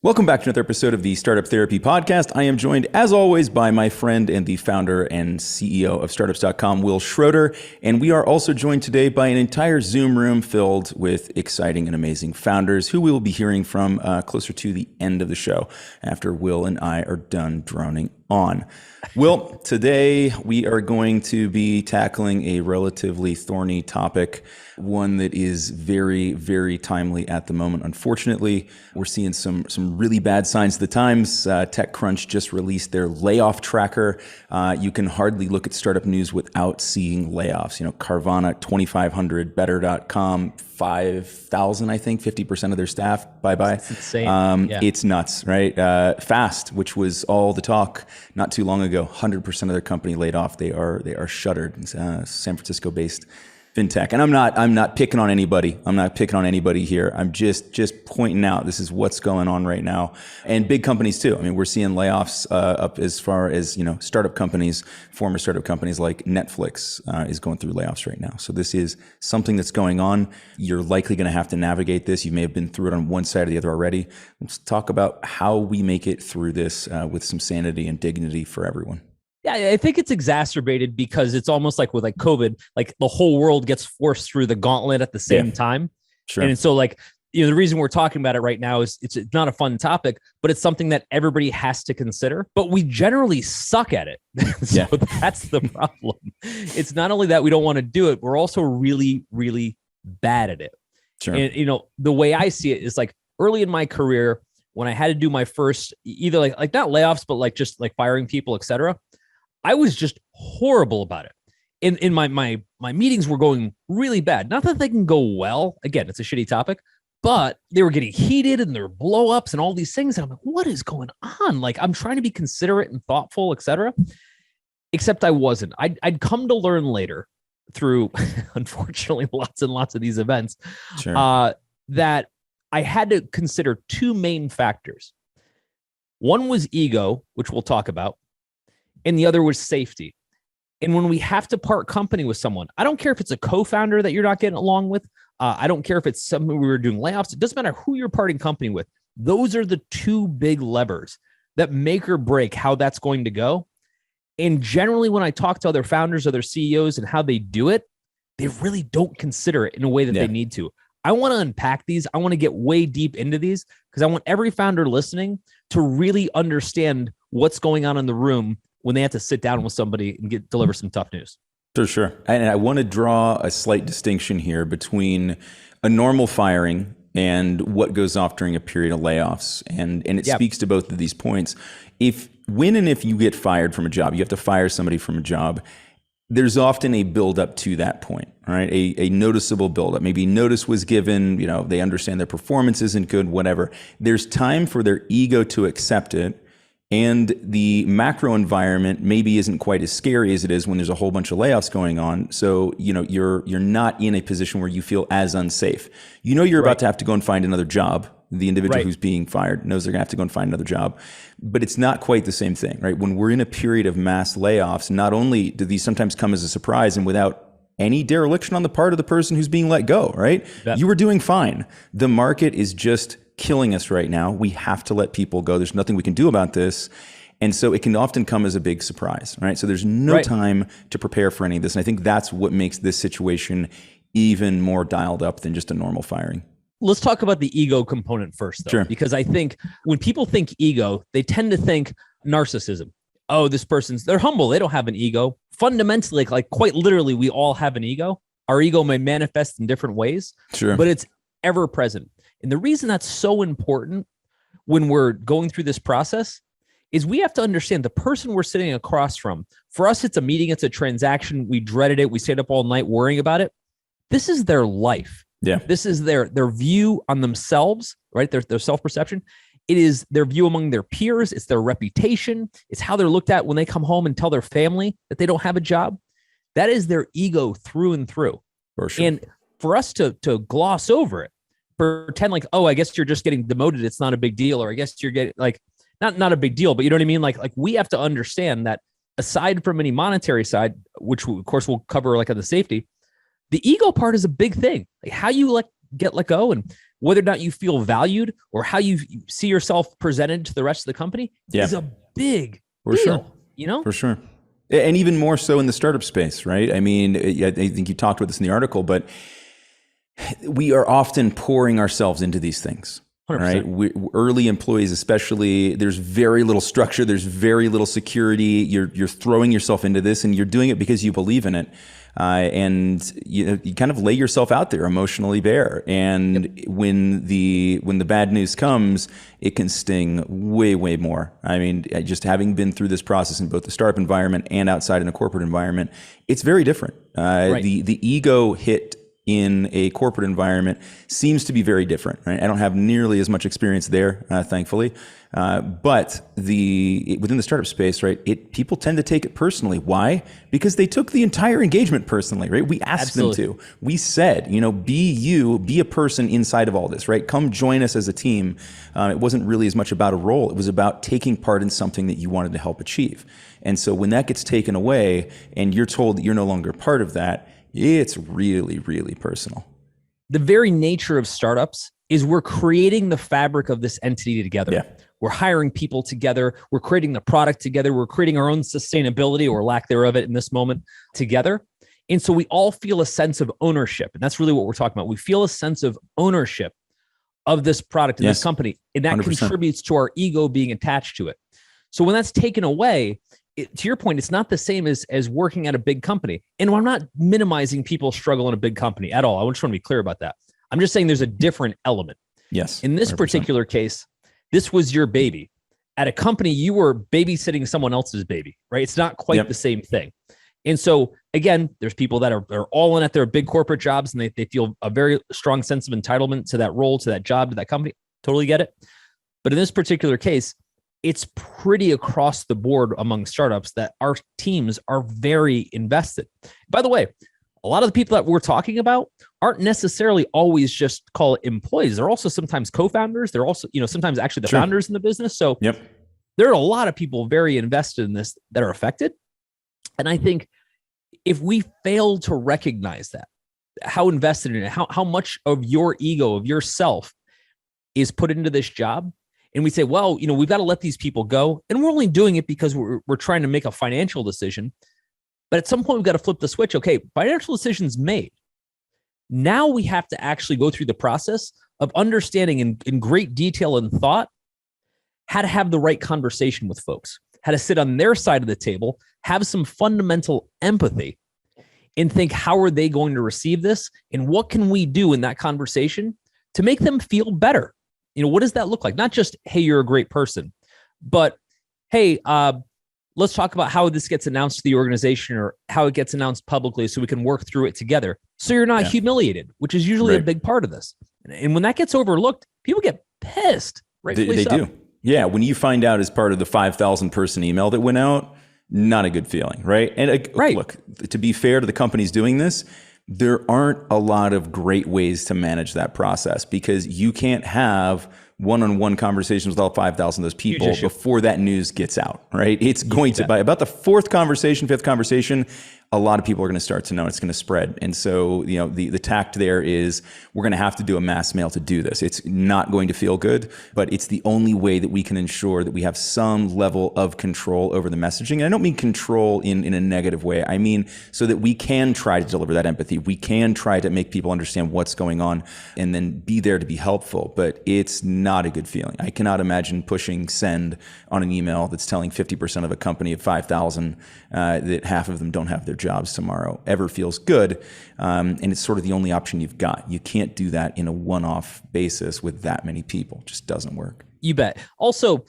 Welcome back to another episode of the Startup Therapy Podcast. I am joined, as always, by my friend and the founder and CEO of Startups.com, Wil Schroter. And we are also joined today by an entire Zoom room filled with exciting and amazing founders who we will be hearing from closer to the end of the show after Wil and I are done droning on. Wil, today we are going to be tackling a relatively thorny topic, one that is very, very timely at the moment. Unfortunately, we're seeing some really bad signs of the times. TechCrunch just released their layoff tracker. You can hardly look at startup news without seeing layoffs. You know, Carvana, 2,500, Better.com, 5,000, I think, 50% of their staff. Bye-bye. It's insane. It's nuts, right? Fast, which was all the talk not too long ago, 100% of their company laid off. They are shuttered. San Francisco-based fintech. And I'm not picking on anybody. I'm not picking on anybody here. I'm just pointing out this is what's going on right now. And big companies too. I mean, we're seeing layoffs up as far as, startup companies, former startup companies like Netflix is going through layoffs right now. So this is something that's going on. You're likely going to have to navigate this. You may have been through it on one side or the other already. Let's talk about how we make it through this with some sanity and dignity for everyone. Yeah, I think it's exacerbated because it's almost like with COVID, like the whole world gets forced through the gauntlet at the same time. Sure. And so the reason we're talking about it right now is it's not a fun topic, but it's something that everybody has to consider. But we generally suck at it. So that's the problem. It's not only that we don't want to do it, we're also really, really bad at it. Sure. And, the way I see it is like early in my career, when I had to do my first, either like not layoffs, but just firing people, et cetera, I was just horrible about it. In my meetings were going really bad. Not that they can go well. Again, it's a shitty topic, but they were getting heated and there were blow ups and all these things. And I'm like, what is going on? Like, I'm trying to be considerate and thoughtful, et cetera. Except I wasn't. I'd come to learn later through, unfortunately, lots and lots of these events, that I had to consider two main factors. One was ego, which we'll talk about, and the other was safety. And when we have to part company with someone, I don't care if it's a co-founder that you're not getting along with. I don't care if it's someone we were doing layoffs. It doesn't matter who you're parting company with. Those are the two big levers that make or break how that's going to go. And generally, when I talk to other founders, other CEOs, and how they do it, they really don't consider it in a way that they need to. I want to unpack these. I want to get way deep into these because I want every founder listening to really understand what's going on in the room when they have to sit down with somebody and deliver some tough news. For sure. And I want to draw a slight distinction here between a normal firing and what goes off during a period of layoffs. And it speaks to both of these points. When and if you get fired from a job, you have to fire somebody from a job, there's often a buildup to that point, right? A noticeable buildup. Maybe notice was given, they understand their performance isn't good, whatever. There's time for their ego to accept it. And the macro environment maybe isn't quite as scary as it is when there's a whole bunch of layoffs going on. So, you're not in a position where you feel as unsafe. You're about to have to go and find another job. The individual who's being fired knows they're gonna have to go and find another job. But it's not quite the same thing, right? When we're in a period of mass layoffs, not only do these sometimes come as a surprise and without any dereliction on the part of the person who's being let go, right? You were doing fine. The market is just killing us right now. We have to let people go. There's nothing we can do about this. And so it can often come as a big surprise, right? So there's no time to prepare for any of this. And I think that's what makes this situation even more dialed up than just a normal firing. Let's talk about the ego component first, though, because I think when people think ego, they tend to think narcissism. Oh, they're humble. They don't have an ego. Fundamentally, like quite literally, we all have an ego. Our ego may manifest in different ways, but it's ever present. And the reason that's so important when we're going through this process is we have to understand the person we're sitting across from. For us, it's a meeting, it's a transaction. We dreaded it. We stayed up all night worrying about it. This is their life. This is their view on themselves, right? Their self-perception. It is their view among their peers. It's their reputation. It's how they're looked at when they come home and tell their family that they don't have a job. That is their ego through and through. For sure. And for us to gloss over it, pretend like, oh, I guess you're just getting demoted. It's not a big deal. Or I guess you're getting not a big deal, but you know what I mean? Like we have to understand that aside from any monetary side, which of course we'll cover on the safety, the ego part is a big thing. Like how you let get let go, and whether or not you feel valued or how you see yourself presented to the rest of the company is a big For deal, sure. you know? For sure. And even more so in the startup space, right? I mean, I think you talked about this in the article, but we are often pouring ourselves into these things. 100%. Right? Early employees, especially, there's very little structure. There's very little security. You're throwing yourself into this, and you're doing it because you believe in it. And you kind of lay yourself out there emotionally bare. And when the bad news comes, it can sting way, way more. I mean, just having been through this process in both the startup environment and outside in a corporate environment, it's very different. The ego hit in a corporate environment seems to be very different, right? I don't have nearly as much experience there, thankfully. But within the startup space, right, people tend to take it personally. Why? Because they took the entire engagement personally, right? We asked them to. We said, be a person inside of all this, right? Come join us as a team. It wasn't really as much about a role. It was about taking part in something that you wanted to help achieve. And so when that gets taken away and you're told that you're no longer part of that, it's really, really personal. The very nature of startups is we're creating the fabric of this entity together. Yeah. We're hiring people together. We're creating the product together. We're creating our own sustainability or lack thereof it in this moment together. And so we all feel a sense of ownership. And that's really what we're talking about. We feel a sense of ownership of this product and this company. And that 100%. Contributes to our ego being attached to it. So when that's taken away, to your point, it's not the same as working at a big company. And I'm not minimizing people's struggle in a big company at all. I just want to be clear about that. I'm just saying there's a different element. Yes. In this 100%. Particular case, this was your baby. At a company, you were babysitting someone else's baby, right? It's not quite the same thing. And so again, there's people that are all in at their big corporate jobs and they feel a very strong sense of entitlement to that role, to that job, to that company. Totally get it. But in this particular case, it's pretty across the board among startups that our teams are very invested. By the way, a lot of the people that we're talking about aren't necessarily always just call it employees. They're also sometimes co-founders. They're also, sometimes actually the founders in the business. So there are a lot of people very invested in this that are affected. And I think if we fail to recognize that, how invested in it, how much of your ego, of yourself is put into this job, and we say, well, we've got to let these people go. And we're only doing it because we're trying to make a financial decision. But at some point, we've got to flip the switch. Okay, financial decisions made. Now we have to actually go through the process of understanding in great detail and thought how to have the right conversation with folks, how to sit on their side of the table, have some fundamental empathy, and think, how are they going to receive this? And what can we do in that conversation to make them feel better? What does that look like? Not just, hey, you're a great person, but hey, let's talk about how this gets announced to the organization or how it gets announced publicly so we can work through it together. So you're not humiliated, which is usually a big part of this. And when that gets overlooked, people get pissed. They do. Yeah. When you find out as part of the 5,000 person email that went out, not a good feeling, right? And look, to be fair to the companies doing this, there aren't a lot of great ways to manage that process because you can't have one-on-one conversations with all 5,000 of those people before that news gets out, right? It's going to, by about the fifth conversation, a lot of people are going to start to know it's going to spread. And so, the tact there is we're going to have to do a mass mail to do this. It's not going to feel good, but it's the only way that we can ensure that we have some level of control over the messaging. And I don't mean control in a negative way. I mean, so that we can try to deliver that empathy. We can try to make people understand what's going on and then be there to be helpful. But it's not a good feeling. I cannot imagine pushing send on an email that's telling 50% of a company of 5,000 that half of them don't have their jobs tomorrow ever feels good. And it's sort of the only option you've got. You can't do that in a one-off basis with that many people. It just doesn't work. You bet. Also,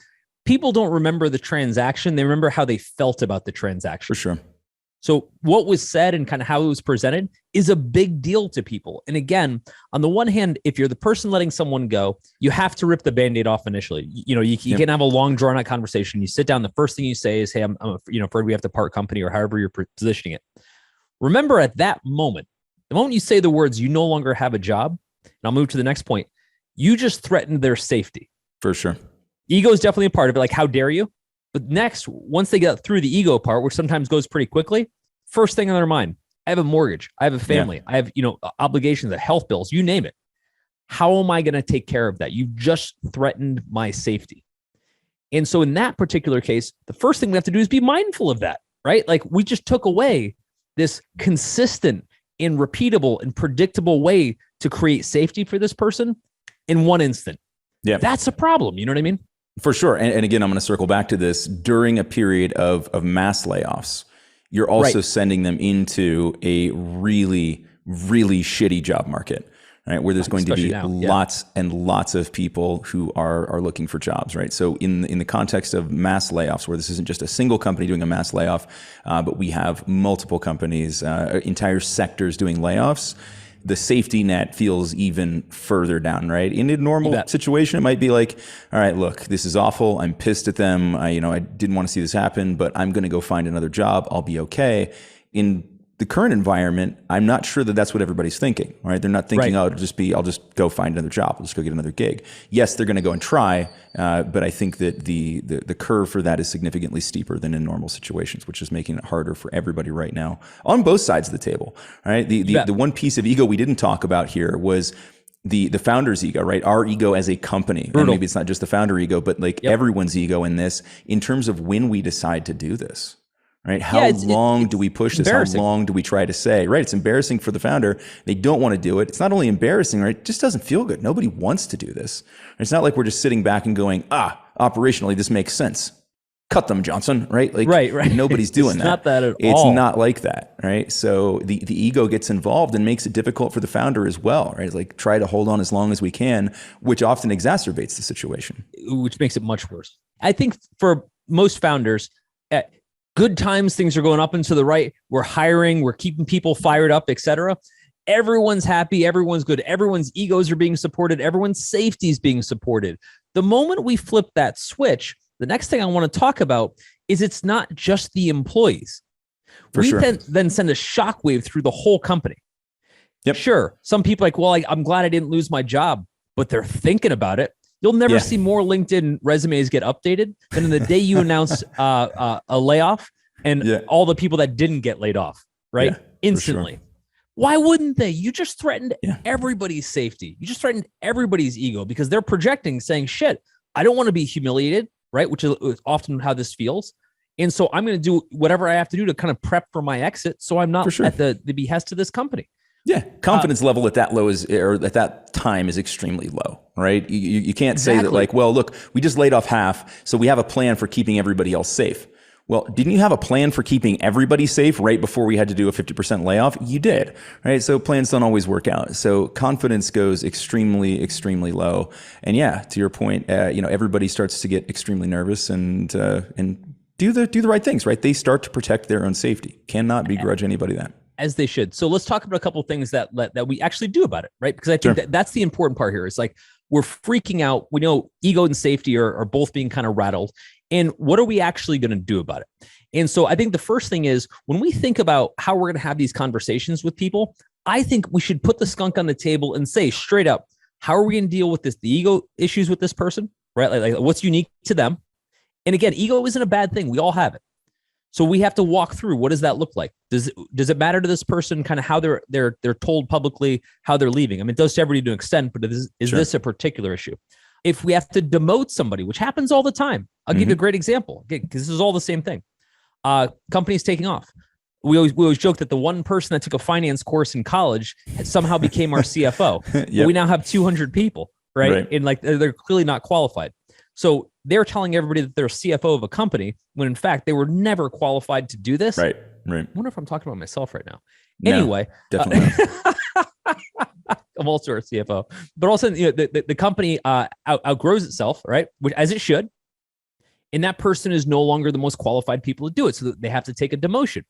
people don't remember the transaction. They remember how they felt about the transaction. For sure. So what was said and kind of how it was presented is a big deal to people. And again, on the one hand, if you're the person letting someone go, you have to rip the Band-Aid off initially. You can have a long drawn out conversation. You sit down. The first thing you say is, hey, I'm afraid we have to part company, or however you're positioning it. Remember at that moment, the moment you say the words, you no longer have a job. And I'll move to the next point. You just threatened their safety. For sure. Ego is definitely a part of it. Like, how dare you? But next, once they get through the ego part, which sometimes goes pretty quickly, first thing on their mind, I have a mortgage, I have a family, I have, obligations, health bills, you name it. How am I going to take care of that? You just threatened my safety. And so in that particular case, the first thing we have to do is be mindful of that, right? Like we just took away this consistent and repeatable and predictable way to create safety for this person in one instant. Yeah. That's a problem. You know what I mean? For sure. And again, I'm going to circle back to this. During a period of mass layoffs, you're also sending them into a really, really shitty job market, right? Where there's going to be lots and lots of people who are looking for jobs, right? So in the context of mass layoffs, where this isn't just a single company doing a mass layoff, but we have multiple companies, entire sectors doing layoffs, the safety net feels even further down, right? In a normal situation, it might be like, all right, look, this is awful. I'm pissed at them. I didn't want to see this happen, but I'm going to go find another job. I'll be okay. In the current environment, I'm not sure that that's what everybody's thinking, right? They're not thinking, oh, I'll just go find another job. I'll just go get another gig. Yes, they're going to go and try, but I think that the curve for that is significantly steeper than in normal situations, which is making it harder for everybody right now on both sides of the table, right? The one piece of ego we didn't talk about here was the founder's ego, right? Our ego as a company. And maybe it's not just the founder ego, but like everyone's ego in this, in terms of when we decide to do this. Right? How long do we push this? How long do we try to say? Right? It's embarrassing for the founder. They don't want to do it. It's not only embarrassing, right? It just doesn't feel good. Nobody wants to do this. It's not like we're just sitting back and going, operationally, this makes sense. Cut them, Johnson, right? Like, right. Nobody's doing that. It's not that at all. It's not like that, right? So the ego gets involved and makes it difficult for the founder as well, right? It's like try to hold on as long as we can, which often exacerbates the situation. Which makes it much worse. I think for most founders, good times, things are going up and to the right. We're hiring, we're keeping people fired up, etc. Everyone's happy, everyone's good, everyone's egos are being supported, everyone's safety is being supported. The moment we flip that switch, the next thing I want to talk about is it's not just the employees. Then send a shockwave through the whole company. Yep. Sure, some people are like, well, I'm glad I didn't lose my job, but they're thinking about it. You'll never see more LinkedIn resumes get updated than in the day you announce a layoff and all the people that didn't get laid off, right? Instantly. Sure. Why wouldn't they? You just threatened everybody's safety. You just threatened everybody's ego because they're projecting saying, shit, I don't want to be humiliated, right? Which is often how this feels. And so I'm going to do whatever I have to do to kind of prep for my exit so I'm not at the behest of this company. Yeah, confidence level at that low at that time is extremely low, right? You can't say that like, well, look, we just laid off half, so we have a plan for keeping everybody else safe. Well, didn't you have a plan for keeping everybody safe right before we had to do a 50% layoff? You did, right? So plans don't always work out. So confidence goes extremely, extremely low. And yeah, to your point, everybody starts to get extremely nervous and do the right things, right? They start to protect their own safety. Cannot begrudge anybody that. As they should. So let's talk about a couple of things that we actually do about it, right? Because I think that's the important part here. It's like we're freaking out. We know ego and safety are both being kind of rattled. And what are we actually going to do about it? And so I think the first thing is when we think about how we're going to have these conversations with people, I think we should put the skunk on the table and say straight up, how are we going to deal with the ego issues with this person, right? Like what's unique to them? And again, ego isn't a bad thing. We all have it. So we have to walk through, what does that look like? Does it matter to this person kind of how they're told publicly how they're leaving? I mean, it does to everybody to an extent, but is this a particular issue? If we have to demote somebody, which happens all the time, I'll give you a great example because this is all the same thing. Companies taking off. We always joke that the one person that took a finance course in college somehow became our CFO. We now have 200 people, right? And like they're clearly not qualified. So they're telling everybody that they're a CFO of a company when in fact they were never qualified to do this. Right. I wonder if I'm talking about myself right now. No, anyway, definitely. I'm also a CFO, but also the company outgrows itself, right? Which as it should. And that person is no longer the most qualified people to do it. So they have to take a demotion.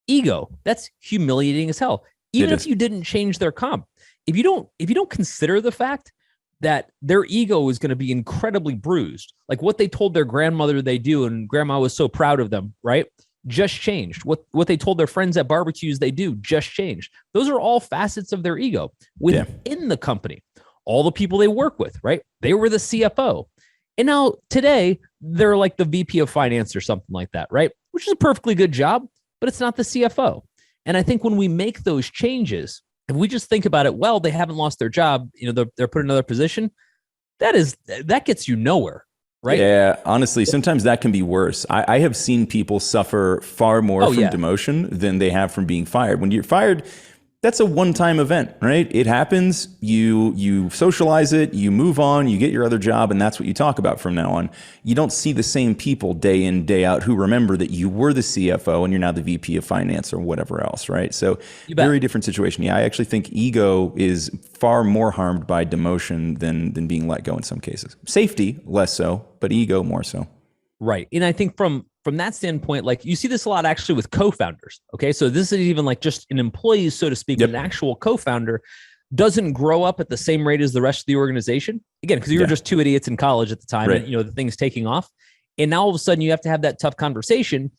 Ego, that's humiliating as hell. Even if you didn't change their comp, if you don't consider the fact that their ego is going to be incredibly bruised. Like what they told their grandmother they do, and grandma was so proud of them, right? Just changed. What they told their friends at barbecues they do just changed. Those are all facets of their ego within the company. All the people they work with, right? They were the CFO. And now today, they're like the VP of finance or something like that, right? Which is a perfectly good job, but it's not the CFO. And I think when we make those changes, if we just think about it, well, they haven't lost their job, they're put in another position. That gets you nowhere, right? Yeah, honestly, sometimes that can be worse. I have seen people suffer far more from demotion than they have from being fired. When you're fired, that's a one-time event, right? It happens, you socialize it, you move on, you get your other job, and that's what you talk about from now on. You don't see the same people day in, day out who remember that you were the CFO and you're now the VP of finance or whatever else, right? So very different situation. Yeah, I actually think ego is far more harmed by demotion than being let go in some cases. Safety, less so, but ego more so. Right. And I think from that standpoint, like you see this a lot actually with co-founders. Okay. So this is even like just an employee, so to speak, an actual co-founder doesn't grow up at the same rate as the rest of the organization. Again, because you were just two idiots in college at the time, and the thing's taking off. And now all of a sudden you have to have that tough conversation,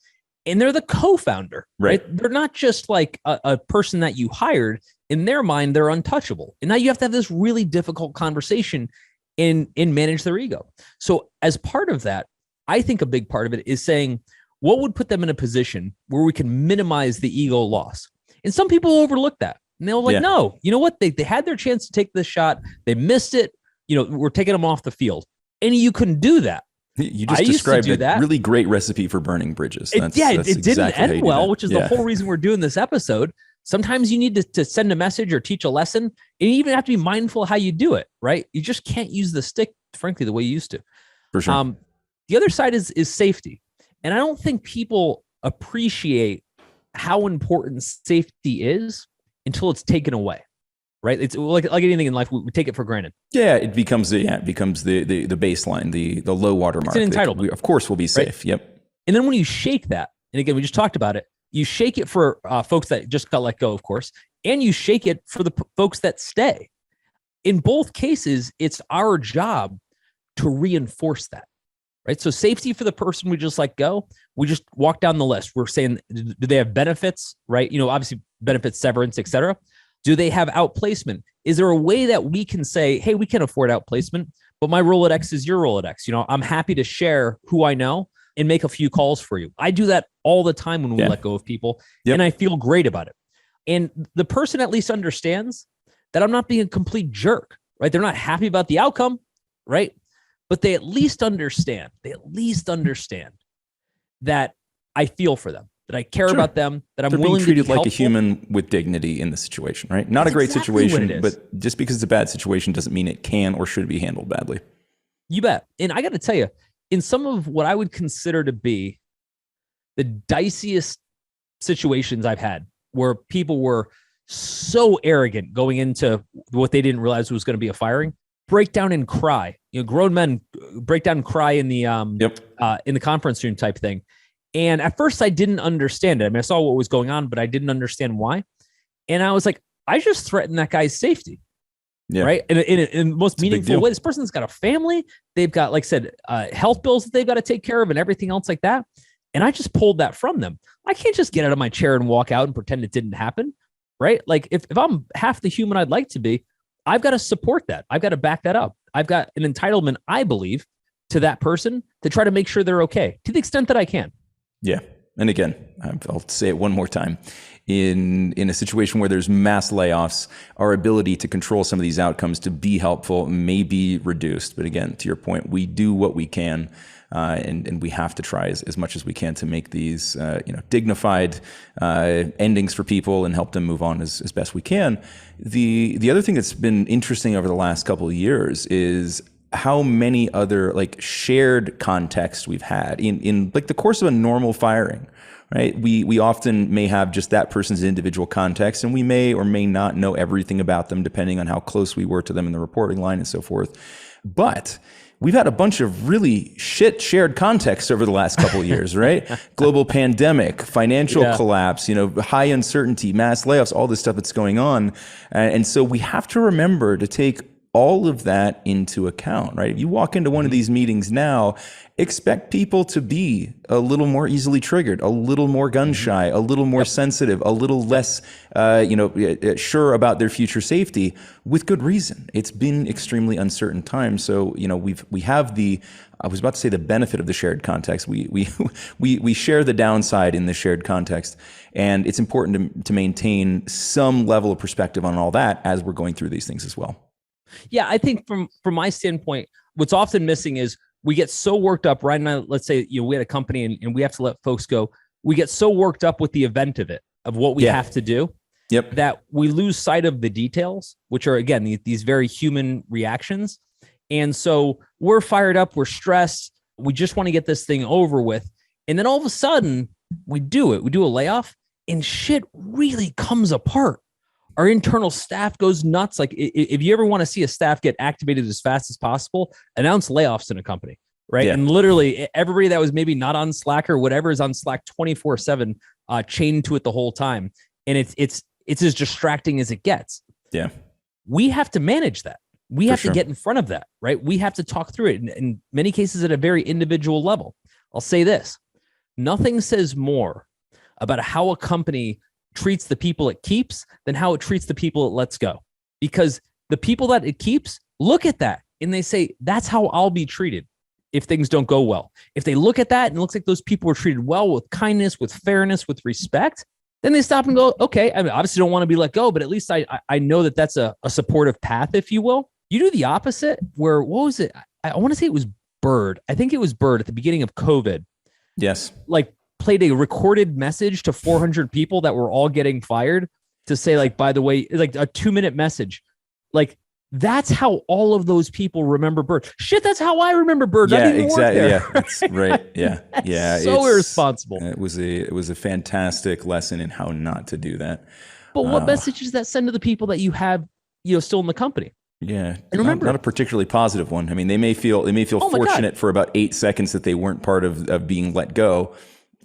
and they're the co-founder, right? They're not just like a person that you hired. In their mind, they're untouchable. And now you have to have this really difficult conversation and manage their ego. So as part of that, I think a big part of it is saying what would put them in a position where we can minimize the ego loss. And some people overlook that. And they're like, no, you know what? They had their chance to take this shot. They missed it. We're taking them off the field. And you couldn't do that. You just described a really great recipe for burning bridges. It didn't end well, which is the whole reason we're doing this episode. Sometimes you need to send a message or teach a lesson, and you even have to be mindful of how you do it, right? You just can't use the stick, frankly, the way you used to. For sure. The other side is safety. And I don't think people appreciate how important safety is until it's taken away, right? It's like anything in life, we take it for granted. Yeah, it becomes the baseline, the low water mark. It's an entitlement. Of course we'll be safe, right? Yep. And then when you shake that, and again, we just talked about it, you shake it for folks that just got let go, of course, and you shake it for the folks that stay. In both cases, it's our job to reinforce that. Right. So safety for the person we just let go, we just walk down the list. We're saying, do they have benefits? Right. Obviously benefits, severance, et cetera. Do they have outplacement? Is there a way that we can say, hey, we can afford outplacement, but my Rolodex is your Rolodex. I'm happy to share who I know and make a few calls for you. I do that all the time when we let go of people, and I feel great about it. And the person at least understands that I'm not being a complete jerk, right? They're not happy about the outcome, right? But they at least understand. That I feel for them, that I care about them, that I'm willing to be treated like a human with dignity in the situation, right? Not a great situation, but just because it's a bad situation doesn't mean it can or should be handled badly. You bet. And I got to tell you, in some of what I would consider to be the diciest situations I've had, where people were so arrogant going into what they didn't realize was going to be a firing, break down and cry. Grown men break down and cry in the conference room type thing. And at first I didn't understand it. I mean, I saw what was going on, but I didn't understand why. And I was like, I just threatened that guy's safety. Yeah. Right. In the most meaningful way. This person's got a family. They've got, like I said, health bills that they've got to take care of and everything else like that. And I just pulled that from them. I can't just get out of my chair and walk out and pretend it didn't happen. Right. Like if I'm half the human I'd like to be, I've got to support that. I've got to back that up. I've got an entitlement, I believe, to that person to try to make sure they're okay to the extent that I can. Yeah. And again, I'll say it one more time. In a situation where there's mass layoffs, our ability to control some of these outcomes to be helpful may be reduced. But again, to your point, we do what we can, and we have to try as much as we can to make these dignified endings for people and help them move on as best we can. The other thing that's been interesting over the last couple of years is how many other shared contexts we've had in the course of a normal firing. Right? We often may have just that person's individual context, and we may or may not know everything about them depending on how close we were to them in the reporting line and so forth. But we've had a bunch of really shit shared contexts over the last couple of years, right? Global pandemic, financial collapse, high uncertainty, mass layoffs, all this stuff that's going on. And so we have to remember to take all of that into account, right? If you walk into one of these meetings now, expect people to be a little more easily triggered, a little more gun shy, a little more sensitive, a little less, sure about their future safety, with good reason. It's been extremely uncertain times. So, we have the I was about to say the benefit of the shared context. We share the downside in the shared context, and it's important to maintain some level of perspective on all that as we're going through these things as well. Yeah, I think from my standpoint, what's often missing is we get so worked up. Ryan and I, let's say we had a company and we have to let folks go. We get so worked up with the event of it, of what we have to do, that we lose sight of the details, which are, again, these very human reactions. And so we're fired up, we're stressed, we just want to get this thing over with. And then all of a sudden, we do it. We do a layoff, and shit really comes apart. Our internal staff goes nuts. Like, if you ever want to see a staff get activated as fast as possible, announce layoffs in a company, right? Yeah. And literally everybody that was maybe not on Slack or whatever is on Slack 24/7, chained to it the whole time. And it's as distracting as it gets. Yeah. We have to manage that. We have to get in front of that, right? We have to talk through it in many cases at a very individual level. I'll say this: nothing says more about how a company treats the people it keeps than how it treats the people it lets go. Because the people that it keeps look at that and they say, that's how I'll be treated if things don't go well. If they look at that and it looks like those people were treated well, with kindness, with fairness, with respect, then they stop and go, okay, I mean, obviously don't want to be let go, but at least I know that that's a supportive path, if you will. You do the opposite, where, what was it? I want to say it was Bird. I think it was Bird at the beginning of COVID. Yes. Like, played a recorded message to 400 people that were all getting fired to say, like, by the way, like a 2-minute message. Like, that's how all of those people remember Bird. Shit, that's how I remember Bird. Yeah, exactly. Yeah, that's right. Yeah, yeah. So irresponsible. It was a fantastic lesson in how not to do that. But what message does that send to the people that you have, still in the company? Yeah, and remember, not a particularly positive one. I mean, they may feel fortunate for about 8 seconds that they weren't part of being let go.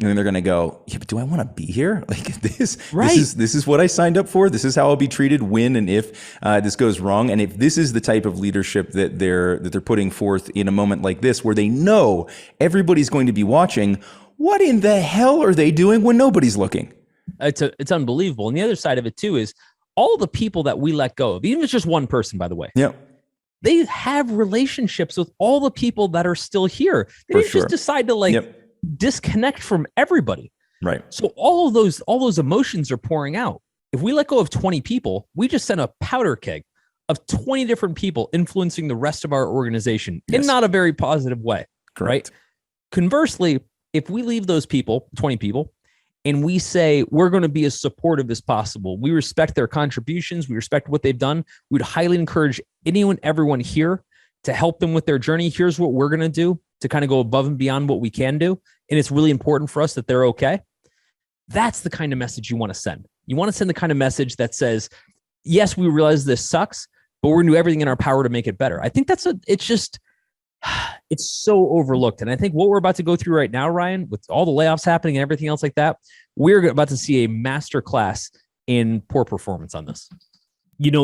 And then they're going to go, yeah, but do I want to be here? Like, this is what I signed up for. This is how I'll be treated when and if this goes wrong. And if this is the type of leadership that they're putting forth in a moment like this, where they know everybody's going to be watching, what in the hell are they doing when nobody's looking? It's unbelievable. And the other side of it too is all the people that we let go of, even if it's just one person, by the way. Yeah. They have relationships with all the people that are still here. They didn't just decide to disconnect from everybody. Right. So all those emotions are pouring out. If we let go of 20 people, we just sent a powder keg of 20 different people influencing the rest of our organization in not a very positive way. Correct. Right. Conversely, if we leave those people, 20 people, and we say we're going to be as supportive as possible, we respect their contributions, we respect what they've done, we would highly encourage everyone here to help them with their journey. Here's what we're going to do to kind of go above and beyond what we can do. And it's really important for us that they're okay. That's the kind of message you want to send. You want to send the kind of message that says, yes, we realize this sucks, but we're going to do everything in our power to make it better. I think it's so overlooked. And I think what we're about to go through right now, Ryan, with all the layoffs happening and everything else like that, we're about to see a master class in poor performance on this.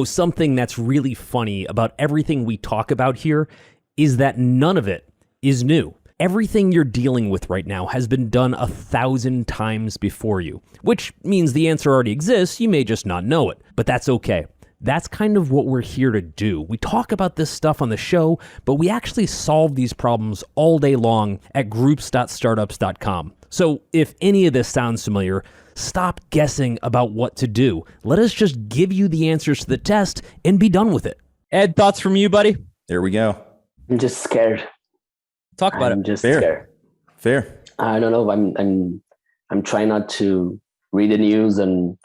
Something that's really funny about everything we talk about here is that none of it is new. Everything you're dealing with right now has been done 1,000 times before you, which means the answer already exists. You may just not know it, but that's okay. That's kind of what we're here to do. We talk about this stuff on the show, but we actually solve these problems all day long at groups.startups.com. So if any of this sounds familiar, stop guessing about what to do. Let us just give you the answers to the test and be done with it. Ed, thoughts from you, buddy? There we go. I'm just scared. Talk about it. I'm just scared. Fair. I don't know. I'm trying not to read the news, and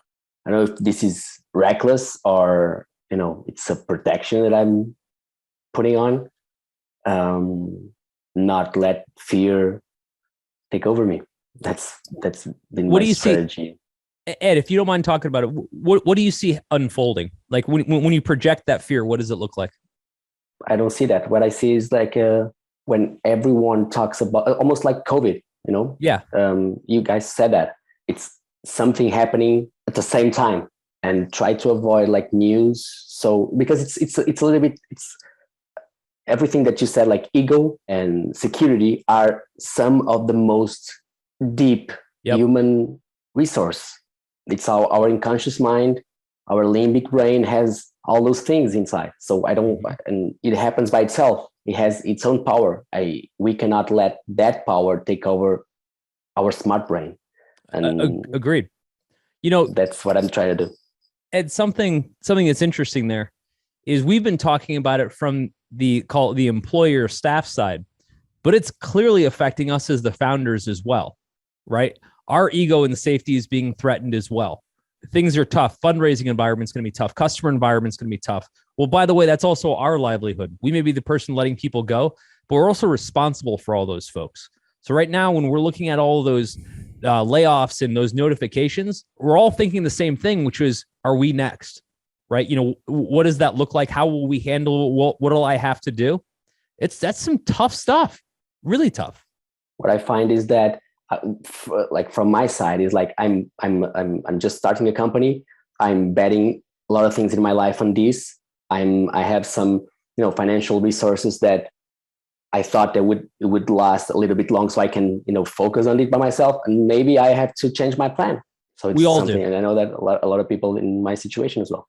I don't know if this is reckless or it's a protection that I'm putting on. Not let fear take over me. That's been what my do you strategy. See, Ed, if you don't mind talking about it, what do you see unfolding? Like when you project that fear, what does it look like? I don't see that. What I see is like when everyone talks about almost like COVID. Yeah. You guys said that it's something happening at the same time, and try to avoid like news. So because it's a little bit, it's everything that you said, like ego and security are some of the most deep human resource. It's our unconscious mind, our limbic brain has all those things inside. So and it happens by itself. it has its own power. We cannot let that power take over our smart brain. And Agreed. that's what I'm trying to do. And something that's interesting there is we've been talking about it from the employer staff side, but it's clearly affecting us as the founders as well, right? Our ego and safety is being threatened as well. Things are tough. Fundraising environment's going to be tough. Customer environment's going to be tough. Well, by the way, that's also our livelihood. We may be the person letting people go, but we're also responsible for all those folks. So right now, when we're looking at all those layoffs and those notifications, we're all thinking the same thing, which is, are we next? Right? What does that look like? How will we handle it? What will I have to do? That's some tough stuff. Really tough. What I find is that, like from my side, is like I'm just starting a company. I'm betting a lot of things in my life on this. I have some financial resources that I thought that it would last a little bit long, so I can focus on it by myself. And maybe I have to change my plan. So it's we all something, do. and I know that a lot of people in my situation as well.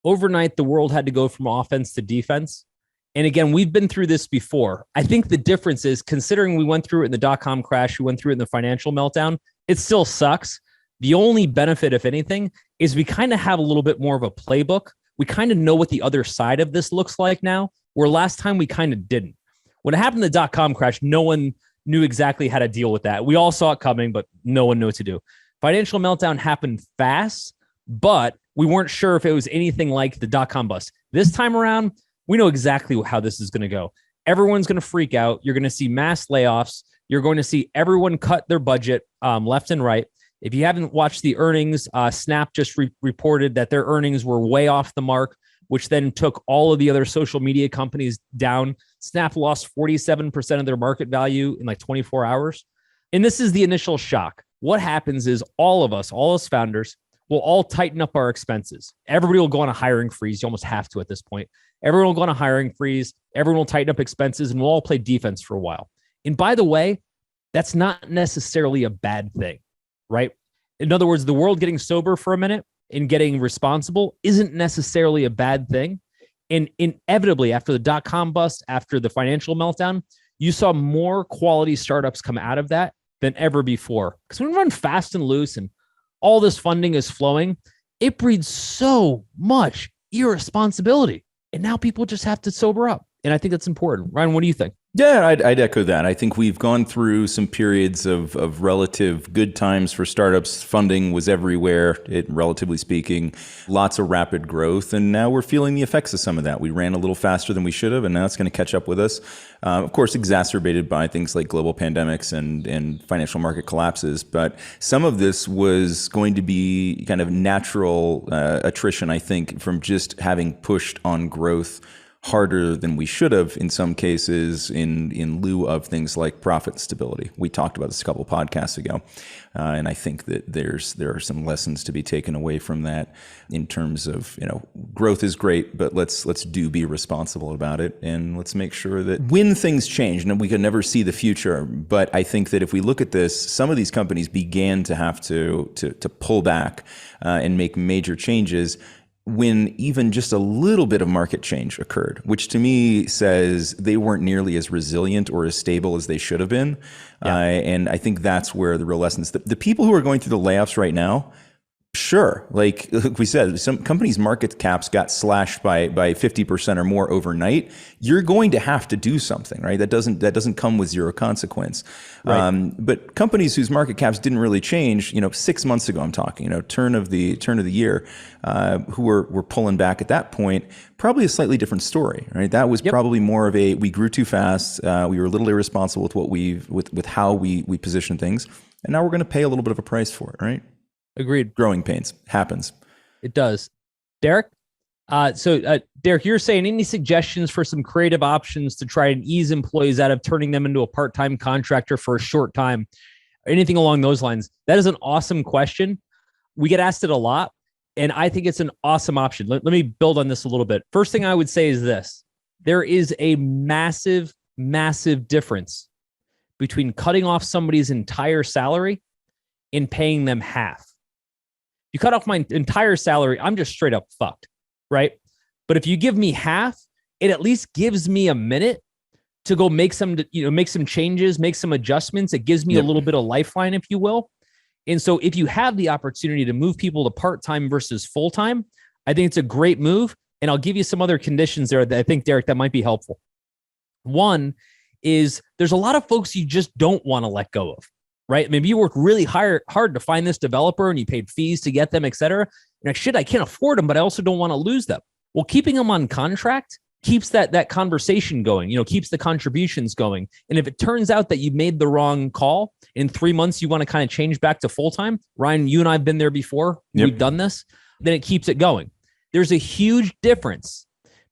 Overnight, the world had to go from offense to defense. And again, we've been through this before. I think the difference is, considering we went through it in the dot-com crash, we went through it in the financial meltdown, it still sucks. The only benefit, if anything, is we kind of have a little bit more of a playbook. We kind of know what the other side of this looks like now, where last time we kind of didn't. When it happened in the dot-com crash, no one knew exactly how to deal with that. We all saw it coming, but no one knew what to do. Financial meltdown happened fast, but we weren't sure if it was anything like the dot-com bust. This time around, we know exactly how this is going to go. Everyone's going to freak out. You're going to see mass layoffs. You're going to see everyone cut their budget left and right. If you haven't watched the earnings, Snap just reported that their earnings were way off the mark, which then took all of the other social media companies down. Snap lost 47% of their market value in like 24 hours. And this is the initial shock. What happens is all of us, all as founders, will all tighten up our expenses. Everybody will go on a hiring freeze. You almost have to at this point. Everyone will go on a hiring freeze. Everyone will tighten up expenses, and we'll all play defense for a while. And by the way, that's not necessarily a bad thing, right? In other words, the world getting sober for a minute and getting responsible isn't necessarily a bad thing. And inevitably, after the dot-com bust, after the financial meltdown, you saw more quality startups come out of that than ever before. Because when we run fast and loose and all this funding is flowing, it breeds so much irresponsibility. And now people just have to sober up. And I think that's important. Ryan, what do you think? Yeah, I'd echo that. I think we've gone through some periods of relative good times for startups. Funding was everywhere, relatively speaking, lots of rapid growth. And now we're feeling the effects of some of that. We ran a little faster than we should have, and now it's going to catch up with us. Of course, exacerbated by things like global pandemics and financial market collapses. But some of this was going to be kind of natural attrition, I think, from just having pushed on growth harder than we should have in some cases in lieu of things like profit stability. We talked about this a couple of podcasts ago. And I think that there are some lessons to be taken away from that in terms of, growth is great, but let's be responsible about it. And let's make sure that when things change, and we can never see the future, but I think that if we look at this, some of these companies began to have to pull back and make major changes when even just a little bit of market change occurred, which to me says they weren't nearly as resilient or as stable as they should have been. Yeah. And I think that's where the real lessons, the people who are going through the layoffs right now, sure, like we said, some companies' market caps got slashed by 50% or more overnight. You're going to have to do something, right? That doesn't come with zero consequence. Right. But companies whose market caps didn't really change, 6 months ago, I'm talking, turn of the year, who were pulling back at that point, probably a slightly different story, right? That was probably more of we grew too fast. We were a little irresponsible with how we position things, and now we're going to pay a little bit of a price for it, right? Agreed. Growing pains happens. It does. Derek? Derek, you're saying any suggestions for some creative options to try and ease employees out of turning them into a part-time contractor for a short time? Anything along those lines? That is an awesome question. We get asked it a lot, and I think it's an awesome option. Let me build on this a little bit. First thing I would say is this. There is a massive, massive difference between cutting off somebody's entire salary and paying them half. You cut off my entire salary, I'm just straight up fucked, right? But if you give me half, it at least gives me a minute to go make some changes, make some adjustments. It gives me a little bit of lifeline, if you will. And so if you have the opportunity to move people to part-time versus full-time, I think it's a great move. And I'll give you some other conditions there that I think, Derek, that might be helpful. One is there's a lot of folks you just don't want to let go of, right? Maybe you worked really hard to find this developer and you paid fees to get them, et cetera. And like, shit, I can't afford them, but I also don't want to lose them. Well, keeping them on contract keeps that conversation going, keeps the contributions going. And if it turns out that you made the wrong call, in 3 months, you want to kind of change back to full-time. Ryan, you and I have been there before. Yep. We've done this. Then it keeps it going. There's a huge difference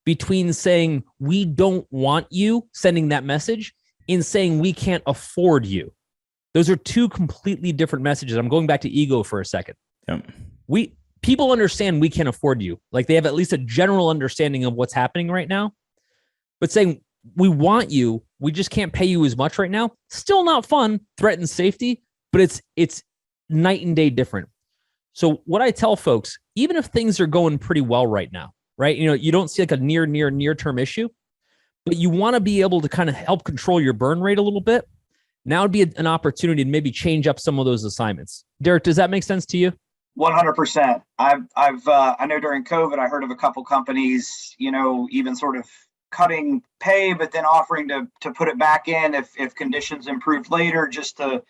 between saying we don't want you, sending that message, and saying we can't afford you. Those are two completely different messages. I'm going back to ego for a second. Yep. People understand we can't afford you. Like they have at least a general understanding of what's happening right now. But saying we want you, we just can't pay you as much right now, still not fun, threatens safety, but it's night and day different. So what I tell folks, even if things are going pretty well right now, right? You don't see like a near-term issue, but you want to be able to kind of help control your burn rate a little bit. Now would be an opportunity to maybe change up some of those assignments. Derek, does that make sense to you? 100%. I know during COVID, I heard of a couple companies, even sort of cutting pay, but then offering to put it back in if conditions improved later, just to,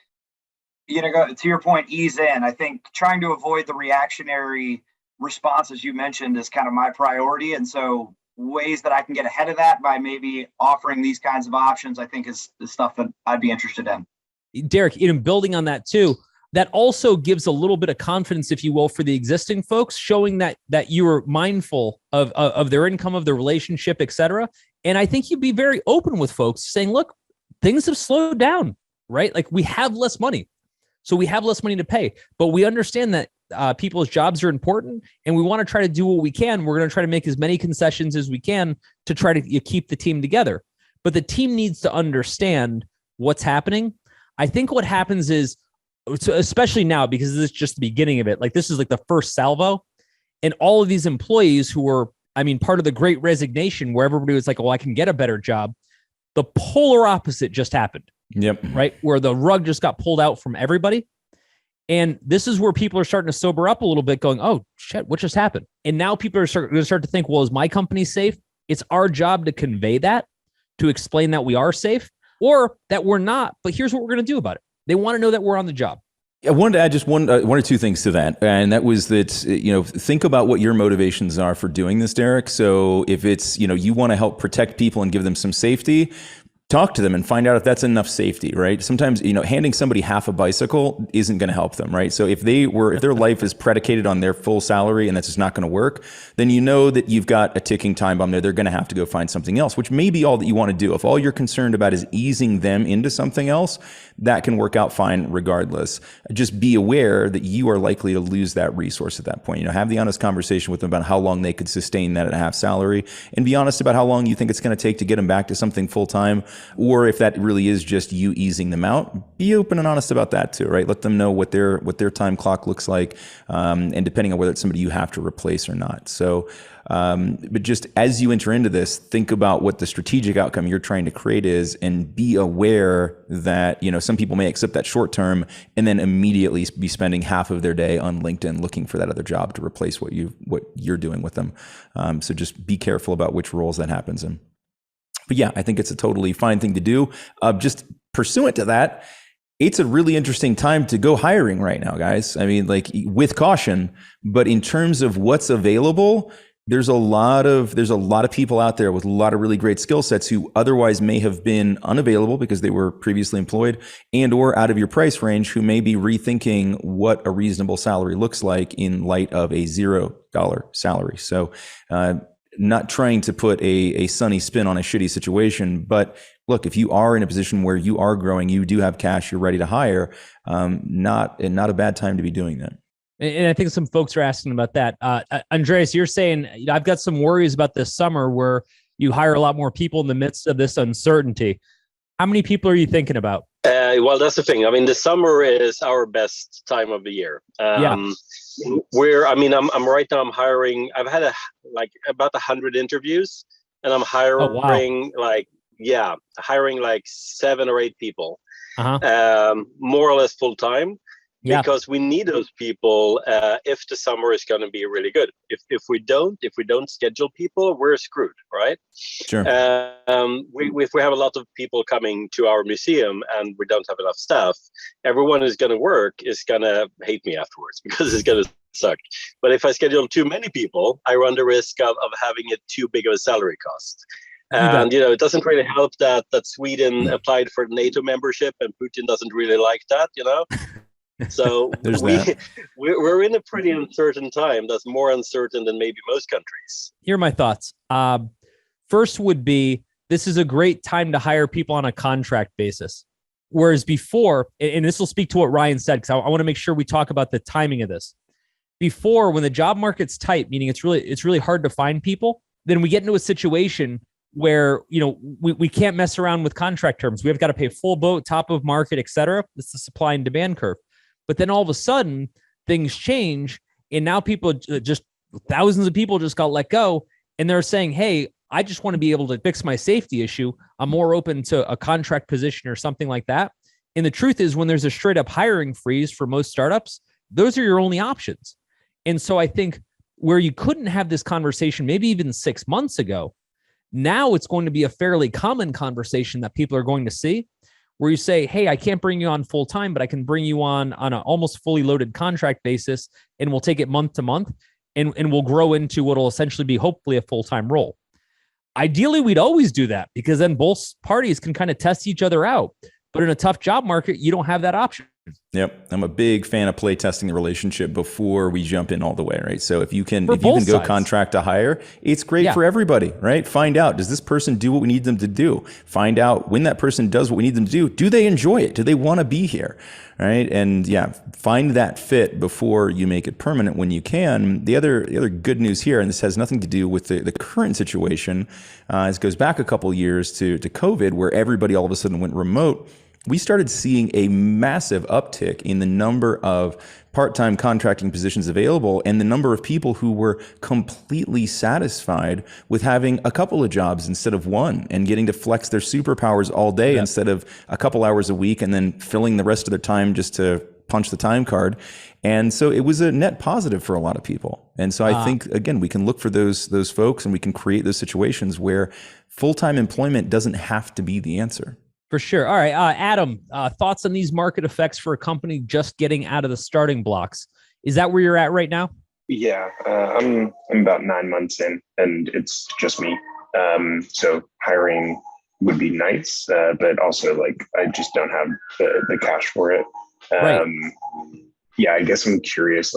to your point, ease in. I think trying to avoid the reactionary response, as you mentioned, is kind of my priority. And so ways that I can get ahead of that by maybe offering these kinds of options, I think is the stuff that I'd be interested in. Derek, building on that too, that also gives a little bit of confidence, if you will, for the existing folks, showing that you are mindful of their income, of their relationship, et cetera. And I think you'd be very open with folks saying, look, things have slowed down, right? Like we have less money. So we have less money to pay, but we understand that people's jobs are important and we want to try to do what we can. We're going to try to make as many concessions as we can to try to keep the team together. But the team needs to understand what's happening. I think what happens is, especially now, because this is just the beginning of it, like this is like the first salvo, and all of these employees who were, part of the great resignation where everybody was like, oh, I can get a better job. The polar opposite just happened. Yep. Right. Where the rug just got pulled out from everybody. And this is where people are starting to sober up a little bit going, oh shit, what just happened? And now people are going to start to think, well, is my company safe? It's our job to convey that, to explain that we are safe or that we're not, but here's what we're going to do about it. They want to know that we're on the job. I wanted to add just one or two things to that. And that was that, think about what your motivations are for doing this, Derek. So if it's, you want to help protect people and give them some safety, talk to them and find out if that's enough safety, right? Sometimes, handing somebody half a bicycle isn't going to help them, right? So if their life is predicated on their full salary and that's just not going to work, then you know that you've got a ticking time bomb there. They're going to have to go find something else, which may be all that you want to do. If all you're concerned about is easing them into something else, that can work out fine regardless. Just be aware that you are likely to lose that resource at that point. Have the honest conversation with them about how long they could sustain that at half salary, and be honest about how long you think it's going to take to get them back to something full time. Or if that really is just you easing them out, be open and honest about that too, right? Let them know what their time clock looks like, and depending on whether it's somebody you have to replace or not. So, but just as you enter into this, think about what the strategic outcome you're trying to create is, and be aware that, some people may accept that short term and then immediately be spending half of their day on LinkedIn looking for that other job to replace what you're doing with them. So just be careful about which roles that happens in. But yeah, I think it's a totally fine thing to do. Just pursuant to that, it's a really interesting time to go hiring right now, guys. With caution, but in terms of what's available, there's a lot of people out there with a lot of really great skill sets who otherwise may have been unavailable because they were previously employed and or out of your price range, who may be rethinking what a reasonable salary looks like in light of a $0 salary. So, not trying to put a sunny spin on a shitty situation, but look, if you are in a position where you are growing, you do have cash, you're ready to hire, not a bad time to be doing that. And I think some folks are asking about that. Andreas, you're saying, I've got some worries about this summer where you hire a lot more people in the midst of this uncertainty. How many people are you thinking about? Well, that's the thing. The summer is our best time of the year. I'm right now, I'm hiring. I've had about 100 interviews, and I'm hiring hiring like 7 or 8 people, Uh-huh. more or less full time. Yeah. Because we need those people if the summer is going to be really good. If we don't schedule people, we're screwed, right? Sure. If we have a lot of people coming to our museum and we don't have enough staff, everyone who's going to work is going to hate me afterwards because it's going to suck. But if I schedule too many people, I run the risk of having it too big of a salary cost. And it doesn't really help that Sweden applied for NATO membership and Putin doesn't really like that, So we're in a pretty uncertain time. That's more uncertain than maybe most countries. Here are my thoughts. First would be, this is a great time to hire people on a contract basis. Whereas before, and this will speak to what Ryan said, because I want to make sure we talk about the timing of this. Before, when the job market's tight, meaning it's really hard to find people, then we get into a situation where, we can't mess around with contract terms. We've got to pay full boat, top of market, et cetera. It's the supply and demand curve. But then all of a sudden things change. And now thousands of people just got let go. And they're saying, hey, I just want to be able to fix my safety issue. I'm more open to a contract position or something like that. And the truth is, when there's a straight up hiring freeze for most startups, those are your only options. And so I think where you couldn't have this conversation, maybe even 6 months ago, now it's going to be a fairly common conversation that people are going to see, where you say, hey, I can't bring you on full time, but I can bring you on an almost fully loaded contract basis, and we'll take it month to month, and we'll grow into what will essentially be hopefully a full-time role. Ideally, we'd always do that, because then both parties can kind of test each other out. But in a tough job market, you don't have that option. Yep. I'm a big fan of play testing the relationship before we jump in all the way, right? So if you can go contract to hire, it's great for everybody, right? Find out, does this person do what we need them to do? Find out, when that person does what we need them to do they enjoy it? Do they want to be here? Right? And find that fit before you make it permanent when you can. The other good news here, and this has nothing to do with the current situation, this goes back a couple of years to COVID, where everybody all of a sudden went remote. We started seeing a massive uptick in the number of part-time contracting positions available and the number of people who were completely satisfied with having a couple of jobs instead of one, and getting to flex their superpowers all day instead of a couple hours a week, and then filling the rest of their time just to punch the time card. And so it was a net positive for a lot of people. And so I think, again, we can look for those folks, and we can create those situations where full-time employment doesn't have to be the answer. For sure. All right, Adam, thoughts on these market effects for a company just getting out of the starting blocks? Is that where you're at right now? Yeah, I'm about 9 months in, and it's just me. So hiring would be nice, but also I just don't have the cash for it. Right. Yeah, I guess I'm curious.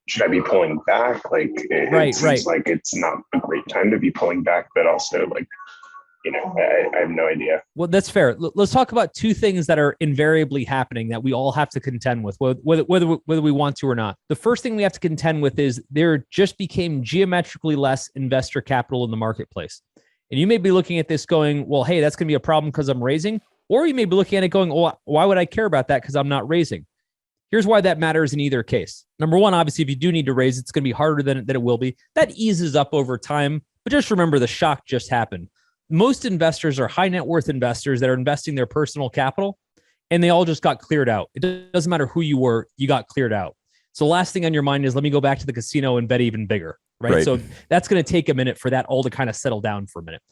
Should I be pulling back? It seems like it's not a great time to be pulling back, but also I have no idea. Well, that's fair. Let's talk about two things that are invariably happening that we all have to contend with, whether we want to or not. The first thing we have to contend with is there just became geometrically less investor capital in the marketplace. And you may be looking at this going, well, hey, that's going to be a problem because I'm raising. Or you may be looking at it going, well, why would I care about that because I'm not raising? Here's why that matters in either case. Number one, obviously, if you do need to raise, it's going to be harder than it will be. That eases up over time. But just remember, the shock just happened. Most investors are high net worth investors that are investing their personal capital, and they all just got cleared out. It doesn't matter who you were, you got cleared out. So the last thing on your mind is, let me go back to the casino and bet even bigger, right? So that's going to take a minute for that all to kind of settle down for a minute.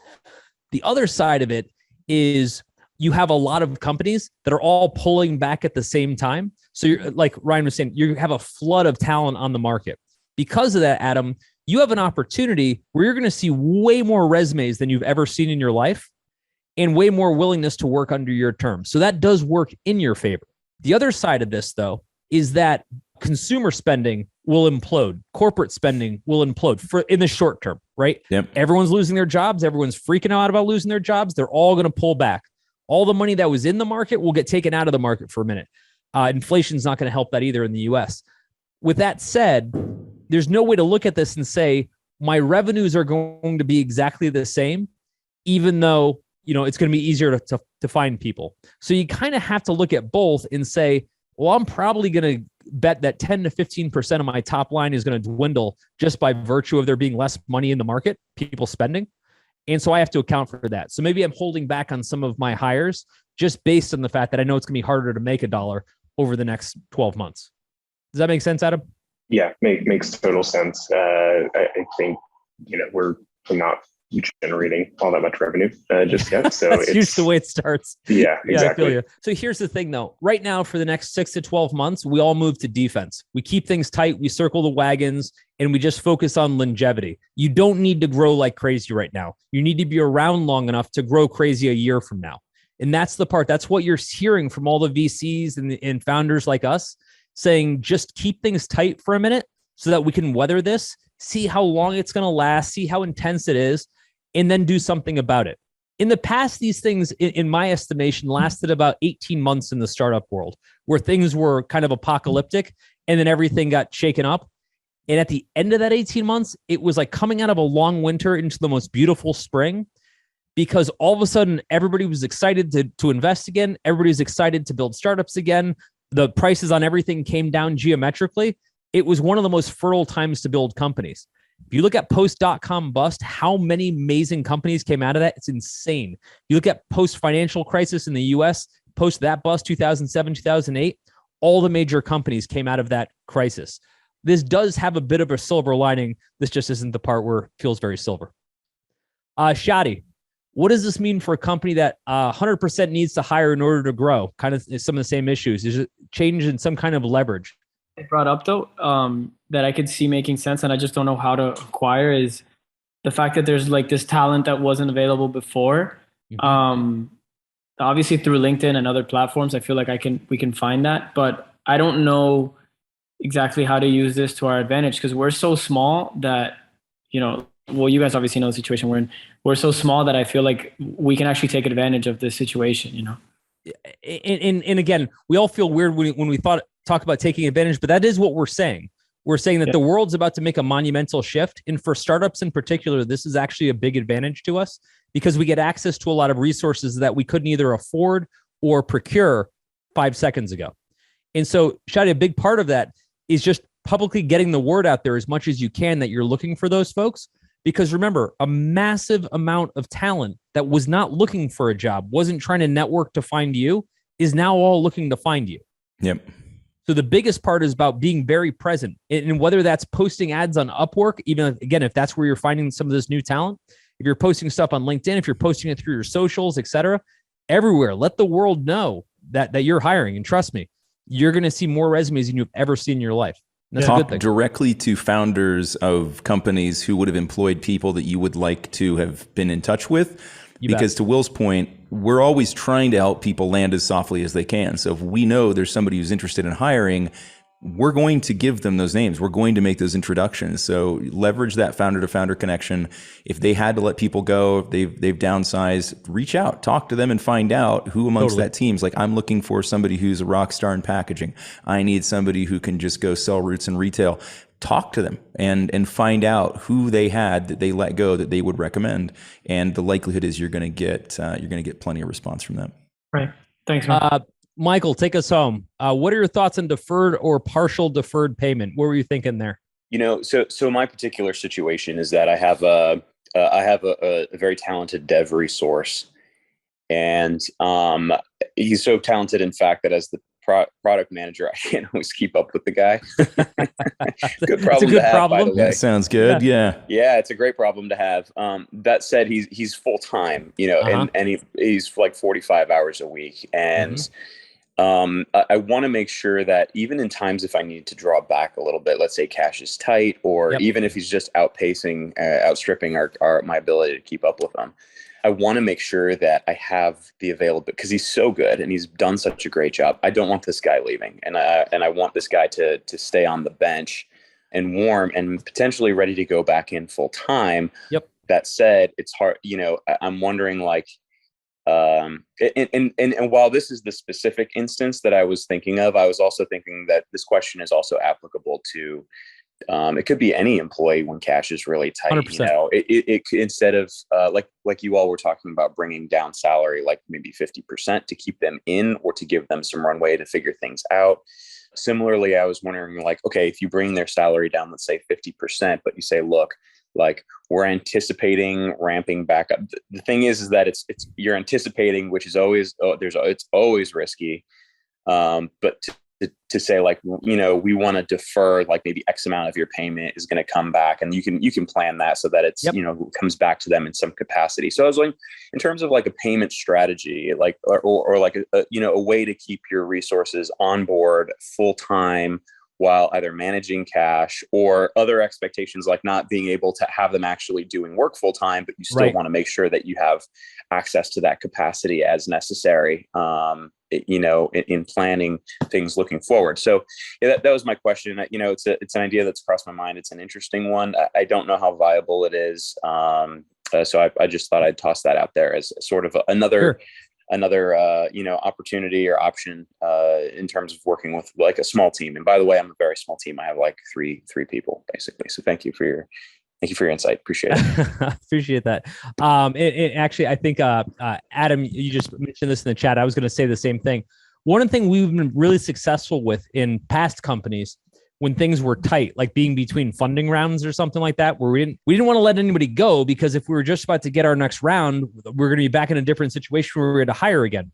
The other side of it is you have a lot of companies that are all pulling back at the same time. So you're, like Ryan was saying, you have a flood of talent on the market. Because of that, Adam, you have an opportunity where you're going to see way more resumes than you've ever seen in your life, and way more willingness to work under your terms. So that does work in your favor. The other side of this, though, is that consumer spending will implode. Corporate spending will implode in the short term, right? Yep. Everyone's losing their jobs. Everyone's freaking out about losing their jobs. They're all going to pull back. All the money that was in the market will get taken out of the market for a minute. Inflation's not going to help that either in the US. With that said, there's no way to look at this and say, my revenues are going to be exactly the same, even though, it's going to be easier to find people. So you kind of have to look at both and say, well, I'm probably going to bet that 10 to 15% of my top line is going to dwindle just by virtue of there being less money in the market, people spending. And so I have to account for that. So maybe I'm holding back on some of my hires just based on the fact that I know it's going to be harder to make a dollar over the next 12 months. Does that make sense, Adam? Yeah, makes total sense. I think, we're not generating all that much revenue just yet. So that's usually the way it starts. Yeah, exactly. Yeah, I feel you. So here's the thing though. Right now, for the next 6 to 12 months, we all move to defense. We keep things tight. We circle the wagons and we just focus on longevity. You don't need to grow like crazy right now. You need to be around long enough to grow crazy a year from now. And that's the part. That's what you're hearing from all the VCs and founders like us saying, just keep things tight for a minute so that we can weather this, see how long it's going to last, see how intense it is, and then do something about it. In the past, these things, in my estimation, lasted about 18 months in the startup world, where things were kind of apocalyptic and then everything got shaken up. And at the end of that 18 months, it was like coming out of a long winter into the most beautiful spring, because all of a sudden everybody was excited to invest again. Everybody was excited to build startups again. The prices on everything came down geometrically. It was one of the most fertile times to build companies. If you look at post.com bust, how many amazing companies came out of that? It's insane. You look at post-financial crisis in the US, post that bust, 2007, 2008, all the major companies came out of that crisis. This does have a bit of a silver lining. This just isn't the part where it feels very silver. Shadi, what does this mean for a company that 100% needs to hire in order to grow? Kind of some of the same issues. Is it change in some kind of leverage? It brought up though, that I could see making sense and I just don't know how to acquire is the fact that there's like this talent that wasn't available before. Mm-hmm. Obviously through LinkedIn and other platforms, I feel like we can find that, but I don't know exactly how to use this to our advantage because we're so small that, well, you guys obviously know the situation we're in. We're so small that I feel like we can actually take advantage of this situation, And again, we all feel weird when we talk about taking advantage, but that is what we're saying. We're saying that the world's about to make a monumental shift. And for startups in particular, this is actually a big advantage to us because we get access to a lot of resources that we couldn't either afford or procure 5 seconds ago. And so, Shadi, a big part of that is just publicly getting the word out there as much as you can that you're looking for those folks. Because remember, a massive amount of talent that was not looking for a job, wasn't trying to network to find you, is now all looking to find you. Yep. So the biggest part is about being very present. And whether that's posting ads on Upwork, even again, if that's where you're finding some of this new talent, if you're posting stuff on LinkedIn, if you're posting it through your socials, et cetera, everywhere, let the world know that you're hiring. And trust me, you're going to see more resumes than you've ever seen in your life. That's Talk directly to founders of companies who would have employed people that you would like to have been in touch with. Because to Will's point, we're always trying to help people land as softly as they can. So if we know there's somebody who's interested in hiring, we're going to give them those names. We're going to make those introductions. So leverage that founder to founder connection. If they had to let people go, if they've downsized, reach out, talk to them and find out who amongst that team's like, I'm looking for somebody who's a rock star in packaging. I need somebody who can just go sell roots in retail. Talk to them and find out who they had that they let go that they would recommend. And the likelihood is you're going to get plenty of response from them. Right. Thanks, man. Michael, take us home. What are your thoughts on deferred or partial deferred payment? What were you thinking there? So my particular situation is that I have a very talented dev resource, and he's so talented, in fact, that as the product manager, I can't always keep up with the guy. Good problem to have, by the way. That sounds good. Yeah, it's a great problem to have. That said, he's full time, and he's like 45 hours a week, and I want to make sure that even in times if I need to draw back a little bit, let's say cash is tight, or even if he's just outstripping my ability to keep up with him, I want to make sure that I have the available, because he's so good and he's done such a great job. I don't want this guy leaving, and I want this guy to stay on the bench and warm and potentially ready to go back in full time. That said, it's hard. I'm wondering, like, and while this is the specific instance that I was thinking of, I was also thinking that this question is also applicable to. It could be any employee when cash is really tight. 100%. It instead of like you all were talking about bringing down salary, like maybe 50% to keep them in or to give them some runway to figure things out. Similarly, I was wondering, like, okay, if you bring their salary down, let's say 50%, but you say, look, like we're anticipating ramping back up. The thing is that it's you're anticipating, which is always it's always risky. But to say like, you know, we want to defer like maybe X amount of your payment is going to come back, and you can plan that so that it's, you know, comes back to them in some capacity. So I was like, in terms of like a payment strategy, like, or like you know, a way to keep your resources on board full time while either managing cash or other expectations, like not being able to have them actually doing work full time, but you still want to make sure that you have access to that capacity as necessary, you know, in planning things looking forward. So yeah, that was my question. You know, it's an idea that's crossed my mind. It's an interesting one. I don't know how viable it is. So I just thought I'd toss that out there as sort of another you know, opportunity or option in terms of working with like a small team. And by the way, I'm a very small team. I have like three people basically. So thank you for your insight. Appreciate it. Appreciate that. Actually, I think Adam, you just mentioned this in the chat. I was going to say the same thing. One thing we've been really successful with in past companies when things were tight, like being between funding rounds or something like that, where we didn't want to let anybody go, because if we were just about to get our next round, we're going to be back in a different situation where we're going to hire again.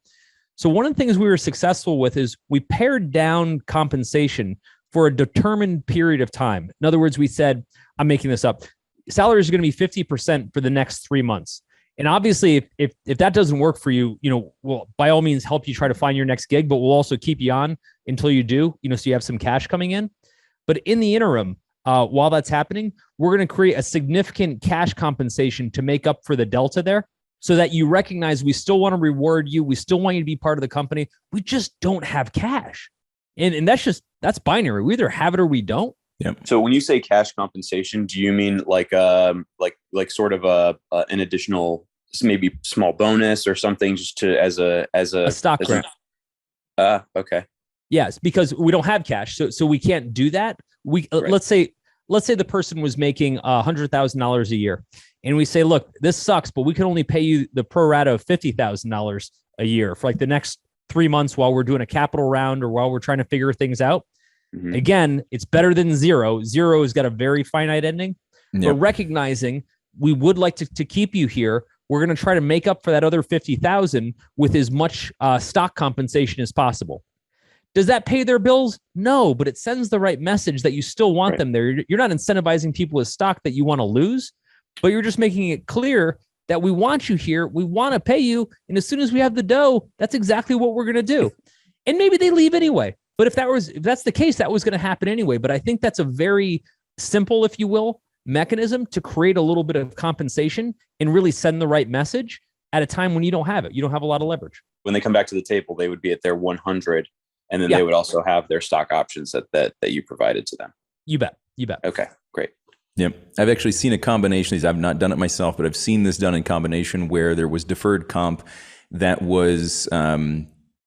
So one of the things we were successful with is we pared down compensation for a determined period of time. In other words, we said, I'm making this up, salaries are going to be 50% for the next 3 months. And obviously, if that doesn't work for you, you know, we'll by all means help you try to find your next gig, but we'll also keep you on until you do, you know, so you have some cash coming in. But in the interim, while that's happening, we're going to create a significant cash compensation to make up for the delta there, so that you recognize we still want to reward you. We still want you to be part of the company. We just don't have cash. And that's binary. We either have it or we don't. Yep. So when you say cash compensation, do you mean like sort of an additional, maybe small bonus or something, just to as a stock grant? Okay. Yes, because we don't have cash, so we can't do that. We let's say the person was making $100,000 a year, and we say, look, this sucks, but we can only pay you the pro rata of $50,000 a year for like the next 3 months while we're doing a capital round or while we're trying to figure things out. Mm-hmm. Again, it's better than zero. Zero has got a very finite ending. Yep. But recognizing we would like to keep you here, we're going to try to make up for that other 50,000 with as much stock compensation as possible. Does that pay their bills? No, but it sends the right message that you still want them there. You're not incentivizing people with stock that you want to lose, but you're just making it clear that we want you here. We want to pay you. And as soon as we have the dough, that's exactly what we're going to do. And maybe they leave anyway. But if that's the case, that was going to happen anyway. But I think that's a very simple, if you will, mechanism to create a little bit of compensation and really send the right message at a time when you don't have it. You don't have a lot of leverage. When they come back to the table, they would be at their 100. And then they would also have their stock options that you provided to them. You bet. Okay, great. Yep. I've actually seen a combination of these. I've not done it myself, but I've seen this done in combination where there was deferred comp that was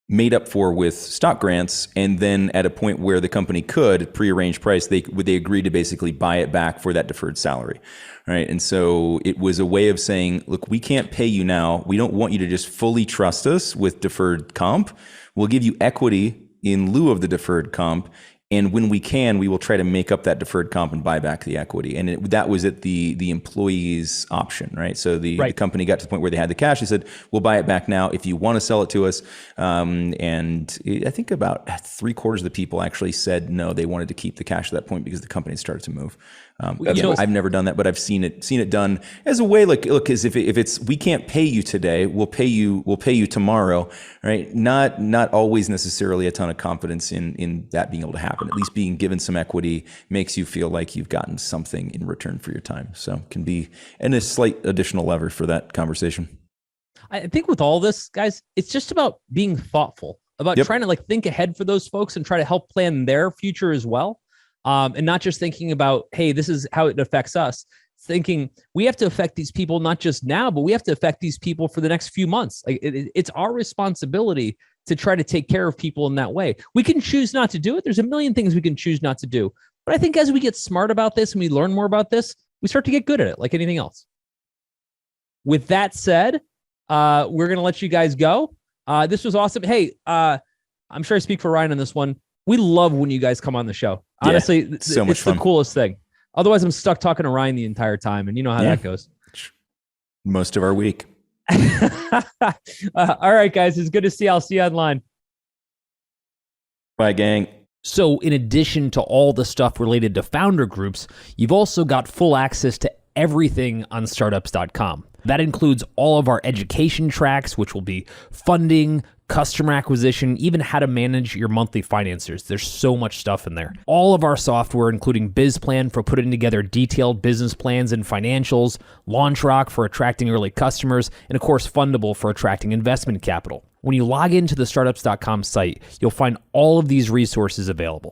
made up for with stock grants. And then at a point where the company could prearrange price, they agree to basically buy it back for that deferred salary. Right. And so it was a way of saying, look, we can't pay you now. We don't want you to just fully trust us with deferred comp. We'll give you equity in lieu of the deferred comp. And when we can, we will try to make up that deferred comp and buy back the equity. And that was at the employee's option, right? So the company got to the point where they had the cash. They said, we'll buy it back now if you want to sell it to us. And I think about 3/4 of the people actually said no, they wanted to keep the cash at that point because the company started to move. I've never done that, but I've seen it done as a way. Look, as if it's we can't pay you today, we'll pay you tomorrow, right? Not always necessarily a ton of confidence in that being able to happen. At least being given some equity makes you feel like you've gotten something in return for your time. So can be a slight additional lever for that conversation. I think with all this, guys, it's just about being thoughtful about trying to think ahead for those folks and try to help plan their future as well. And not just thinking about, hey, this is how it affects us. Thinking we have to affect these people, not just now, but we have to affect these people for the next few months. It's our responsibility to try to take care of people in that way. We can choose not to do it. There's a million things we can choose not to do. But I think as we get smart about this and we learn more about this, we start to get good at it like anything else. With that said, we're going to let you guys go. This was awesome. Hey, I'm sure I speak for Ryan on this one. We love when you guys come on the show. Honestly, it's the coolest thing. Otherwise, I'm stuck talking to Ryan the entire time, and you know how that goes. Most of our week. All right, guys. It's good to see you. I'll see you online. Bye, gang. So in addition to all the stuff related to founder groups, you've also got full access to everything on startups.com. That includes all of our education tracks, which will be funding, customer acquisition, even how to manage your monthly financiers. There's so much stuff in there. All of our software, including BizPlan for putting together detailed business plans and financials, LaunchRock for attracting early customers, and of course, Fundable for attracting investment capital. When you log into the startups.com site, you'll find all of these resources available.